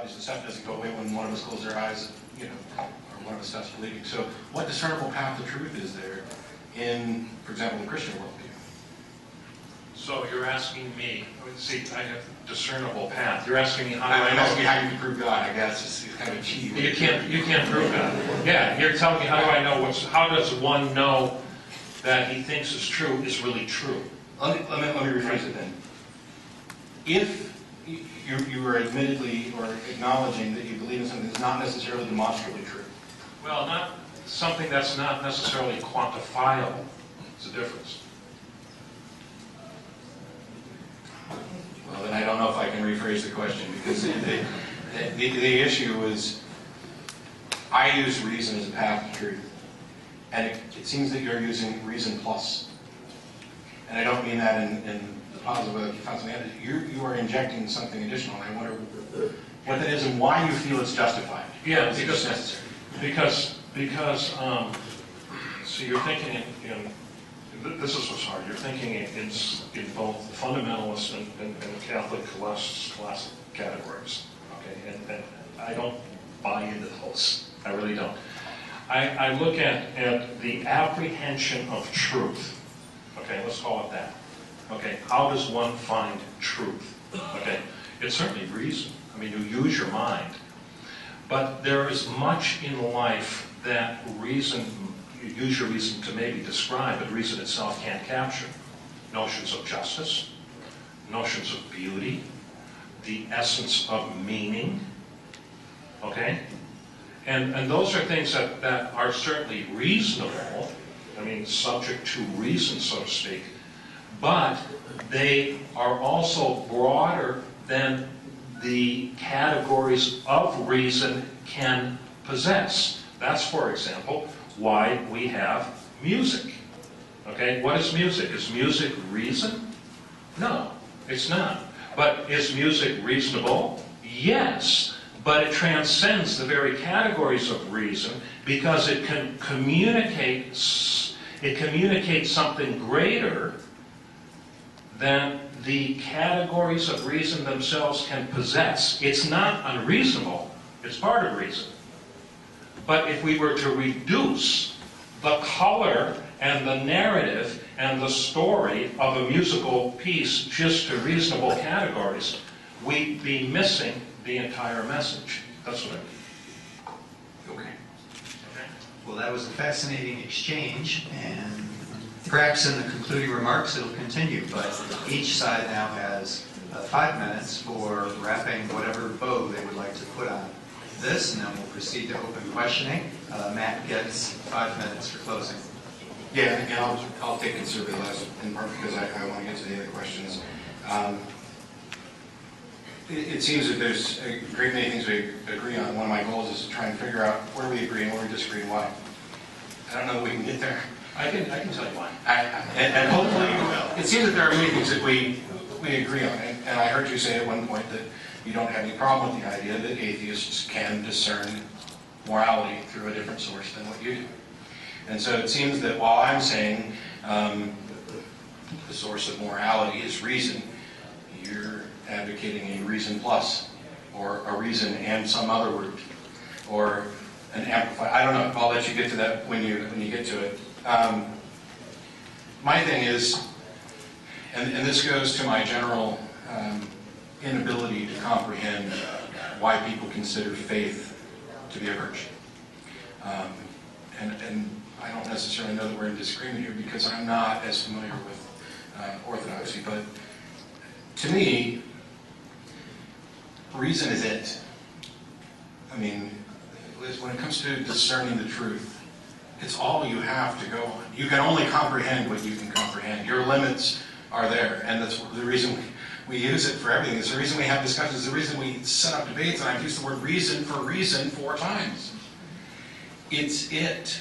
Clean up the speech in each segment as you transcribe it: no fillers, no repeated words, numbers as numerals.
obviously stuff doesn't go away when one of us closes our eyes, you know, or one of us stops believing. So what discernible path to truth is there in, for example, the Christian worldview? So you're asking me, see, I have discernible path. You're asking me how do I'm I asking you know? how you can prove God, I guess. It's kind of cheap. You can't prove God. Yeah, you're telling me how do I know how does one know that he thinks is true is really true? Let me rephrase it then. If you are admittedly or acknowledging that you believe in something that's not necessarily demonstrably true. Well, not something that's not necessarily quantifiable. It's a difference. Well, then I don't know if I can rephrase the question, because the issue is, I use reason as a path to truth, and it seems that you're using reason plus. And I don't mean that in the positive way that you found something. You are injecting something additional, and I wonder what that is and why you feel it's justified. Yeah, Is it just necessary? Because so you're thinking in this is what's hard. You're thinking in both fundamentalist and Catholic classic categories. Okay, and I don't buy into those. I really don't. I look at the apprehension of truth. Okay, let's call it that. Okay, how does one find truth? Okay, it's certainly reason. I mean, you use your mind. But there is much in life that reason, you use your reason to maybe describe, but reason itself can't capture. Notions of justice, notions of beauty, the essence of meaning, okay? And those are things that are certainly reasonable, I mean, subject to reason, so to speak, but they are also broader than the categories of reason can possess. That's, for example, why we have music. Okay, what is music? Is music reason? No, it's not. But is music reasonable? Yes, but it transcends the very categories of reason because it can communicate something greater than the categories of reason themselves can possess. It's not unreasonable, it's part of reason. But if we were to reduce the color and the narrative and the story of a musical piece just to reasonable categories, we'd be missing the entire message. That's what I mean. Okay. Well, that was a fascinating exchange, and perhaps in the concluding remarks it'll continue, but each side now has 5 minutes for wrapping whatever bow they would like to put on this, and then we'll proceed to open questioning. Matt gets 5 minutes for closing. Yeah, and I'll take conservative last, in part because I want to get to the other questions. It seems that there's a great many things we agree on. One of my goals is to try and figure out where we agree and where we disagree and why. I don't know if we can get there. I can tell you why. And hopefully you will. It seems that there are many things that we agree on. And I heard you say at one point that you don't have any problem with the idea that atheists can discern morality through a different source than what you do. And so it seems that while I'm saying the source of morality is reason, you're advocating a reason plus, or a reason and some other root, or an amplifier. I don't know. I'll let you get to that when you get to it. My thing is, and this goes to my general inability to comprehend why people consider faith to be a virtue. And I don't necessarily know that we're in disagreement here because I'm not as familiar with orthodoxy, but to me, reason is it. I mean, when it comes to discerning the truth, it's all you have to go on. You can only comprehend what you can comprehend. Your limits are there, and that's the reason we use it for everything. It's the reason we have discussions. It's the reason we set up debates, and I've used the word reason 4 times. It's it.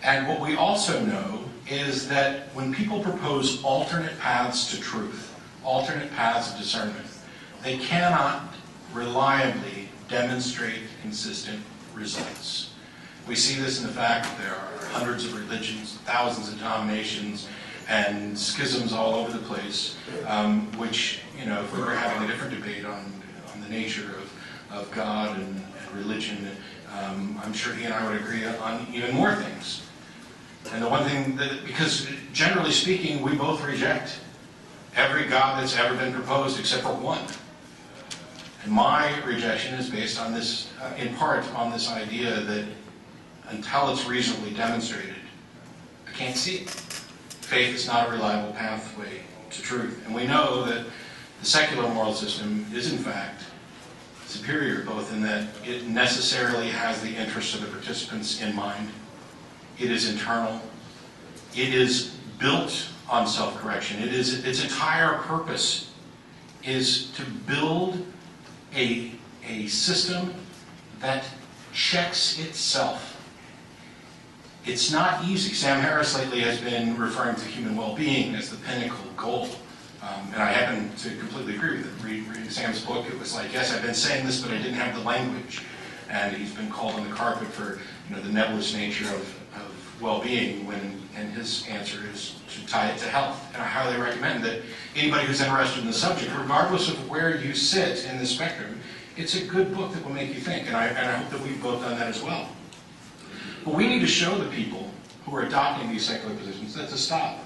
And what we also know is that when people propose alternate paths to truth, alternate paths of discernment, they cannot reliably demonstrate consistent results. We see this in the fact that there are hundreds of religions, thousands of denominations, and schisms all over the place, which, you know, if we were having a different debate on the nature of of God and religion. I'm sure he and I would agree on even more things. And the one thing that, because generally speaking, we both reject every God that's ever been proposed except for one. And my rejection is based on this, in part, on this idea that until it's reasonably demonstrated, I can't see it. Faith is not a reliable pathway to truth. And we know that the secular moral system is, in fact, superior, both in that it necessarily has the interests of the participants in mind. It is internal. It is built on self-correction. Its entire purpose is to build a system that checks itself. It's not easy. Sam Harris lately has been referring to human well-being as the pinnacle goal. And I happen to completely agree with it. Reading Sam's book, it was like, yes, I've been saying this, but I didn't have the language. And he's been called on the carpet for the nebulous nature of well-being, and his answer is to tie it to health. And I highly recommend that anybody who's interested in the subject, regardless of where you sit in the spectrum, it's a good book that will make you think. And I hope that we've both done that as well. But we need to show the people who are adopting these secular positions that to stop.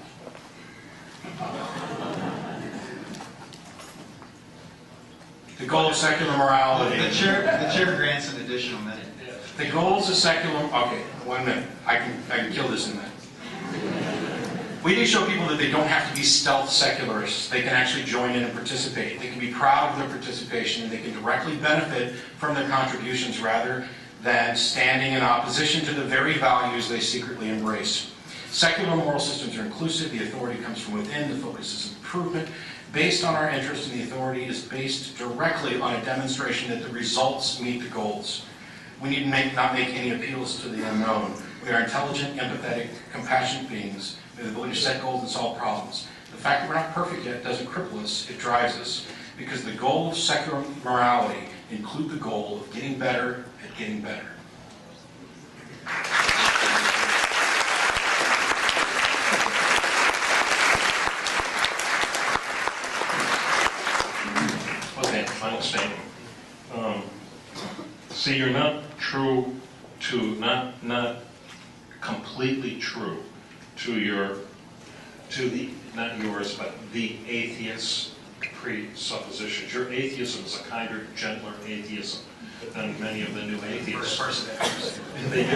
The goal of secular morality. The chair grants an additional minute. The goals of secular... Okay, 1 minute. I can kill this in a minute. We need to show people that they don't have to be stealth secularists. They can actually join in and participate. They can be proud of their participation, and they can directly benefit from their contributions rather than standing in opposition to the very values they secretly embrace. Secular moral systems are inclusive. The authority comes from within. The focus is improvement. Based on our interest in the authority is based directly on a demonstration that the results meet the goals. We need to not make any appeals to the unknown. We are intelligent, empathetic, compassionate beings. We have the ability to set goals and solve problems. The fact that we're not perfect yet doesn't cripple us, it drives us. Because the goal of secular morality include the goal of getting better at getting better. Okay, final statement. See, you're not true to, not completely true to the, not yours, but the atheist presuppositions. Your atheism is a kinder, gentler atheism than many of the new atheists. It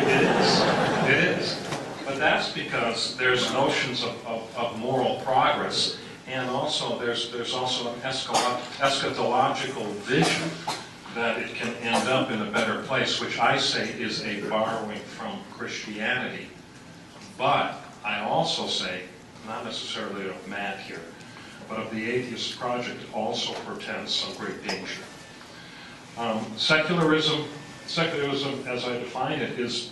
is. But that's because there's notions of moral progress, and also there's also an eschatological vision that it can end up in a better place, which I say is a borrowing from Christianity. But I also say, not necessarily of Matt here, but of the atheist project also portends some great danger. Secularism, as I define it, is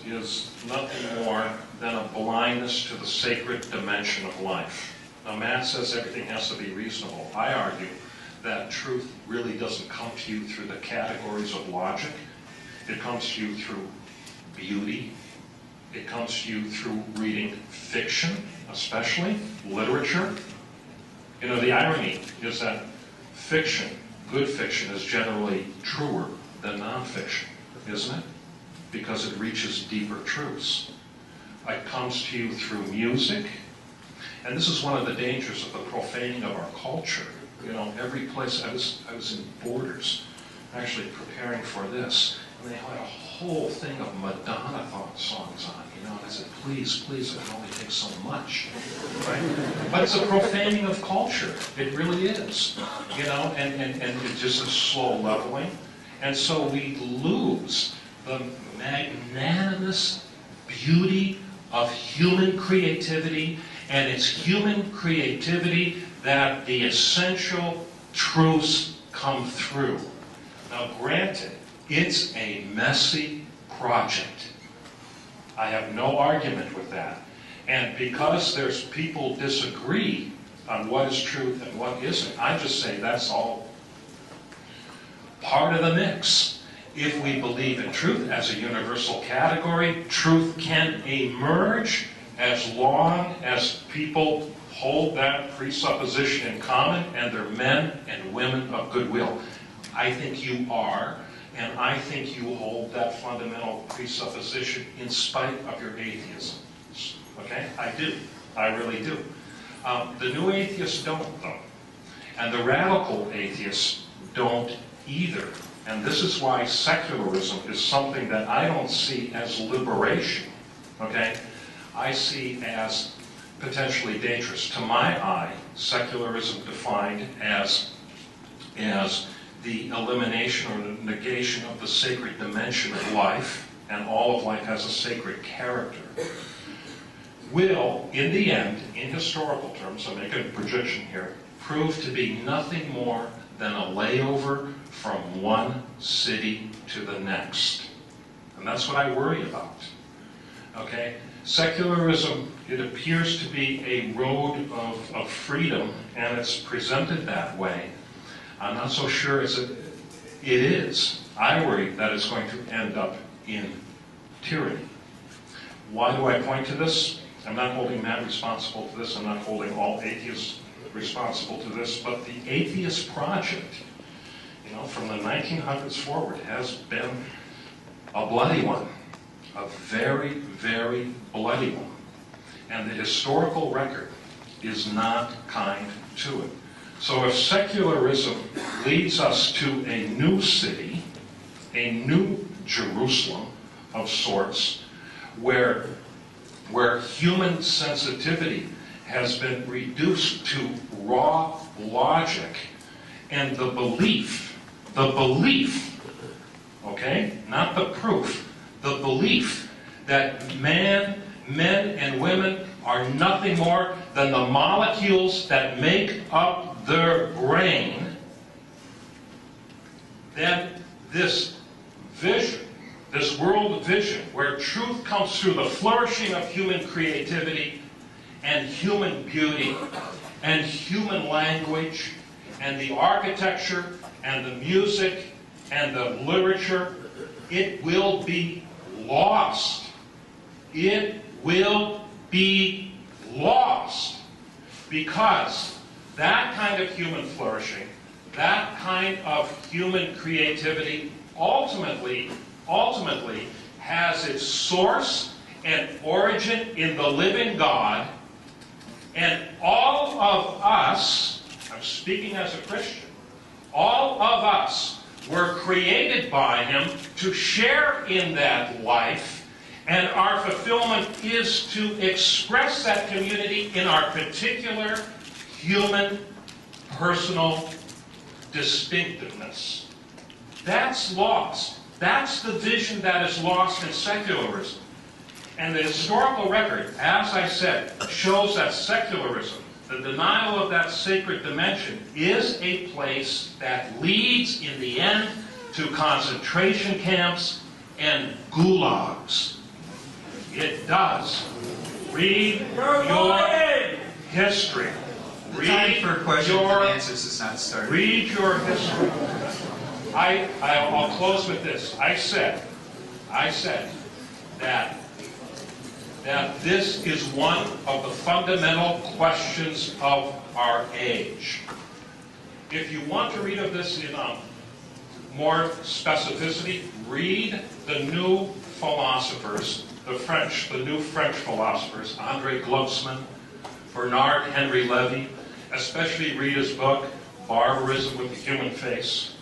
nothing more than a blindness to the sacred dimension of life. Now, Matt says everything has to be reasonable. I argue that truth really doesn't come to you through the categories of logic. It comes to you through beauty. It comes to you through reading fiction, especially literature. You know, the irony is that fiction, good fiction, is generally truer than nonfiction, isn't it? Because it reaches deeper truths. It comes to you through music. And this is one of the dangers of the profaning of our culture. You know, every place, I was in Borders, actually preparing for this, and they had a whole thing of Madonna songs on, you know, and I said, please, it can only take so much, right? But it's a profaning of culture. It really is, you know, and it's just a slow leveling. And so we lose the magnanimous beauty of human creativity, and it's human creativity that the essential truths come through. Now, granted, it's a messy project. I have no argument with that. And because there's people disagree on what is truth and what isn't, I just say that's all part of the mix. If we believe in truth as a universal category, truth can emerge as long as people hold that presupposition in common and they're men and women of goodwill. I think you are, and I think you hold that fundamental presupposition in spite of your atheism. Okay? I do. I really do. The new atheists don't, though. And the radical atheists don't either. And this is why secularism is something that I don't see as liberation. Okay? I see as potentially dangerous. To my eye, secularism defined as the elimination or the negation of the sacred dimension of life, and all of life has a sacred character, will, in the end, in historical terms, I'm making a projection here, prove to be nothing more than a layover from one city to the next. And that's what I worry about. Okay? Secularism, it appears to be a road of freedom, and it's presented that way. I'm not so sure it is. I worry that it's going to end up in tyranny. Why do I point to this? I'm not holding Matt responsible to this. I'm not holding all atheists responsible to this. But the atheist project, from the 1900s forward, has been a bloody one. A very, very bloody one. And the historical record is not kind to it. So if secularism leads us to a new city, a new Jerusalem of sorts, where human sensitivity has been reduced to raw logic, and the belief, okay, not the proof, the belief that men and women are nothing more than the molecules that make up their brain, then this vision, this world vision, where truth comes through the flourishing of human creativity and human beauty and human language and the architecture and the music and the literature, it will be lost. It will be lost, because that kind of human flourishing, that kind of human creativity ultimately has its source and origin in the living God, and all of us, I'm speaking as a Christian, all of us were created by Him to share in that life, and our fulfillment is to express that community in our particular human, personal distinctiveness. That's lost. That's the vision that is lost in secularism. And the historical record, as I said, shows that secularism, the denial of that sacred dimension, is a place that leads, in the end, to concentration camps and gulags. It does. Read your history. The time for questions and answers is not started. Read your history. I'll close with this. I said that this is one of the fundamental questions of our age. If you want to read of this in more specificity, read the new philosophers, the new French philosophers, André Gloucester, Bernard Henry Levy, especially read his book, Barbarism with the Human Face.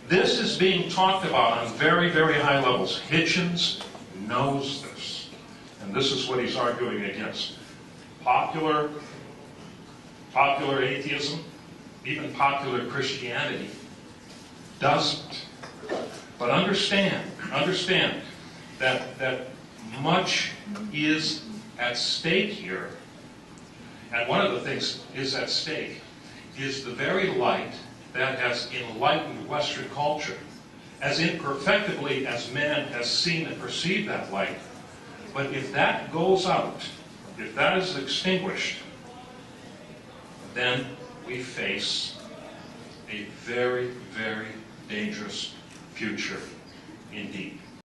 This is being talked about on very, very high levels. Hitchens knows this. And this is what he's arguing against. Popular atheism, even popular Christianity, doesn't. But understand that much is at stake here. And one of the things is at stake is the very light that has enlightened Western culture, as imperfectibly as man has seen and perceived that light. But if that goes out, if that is extinguished, then we face a very, very dangerous future indeed.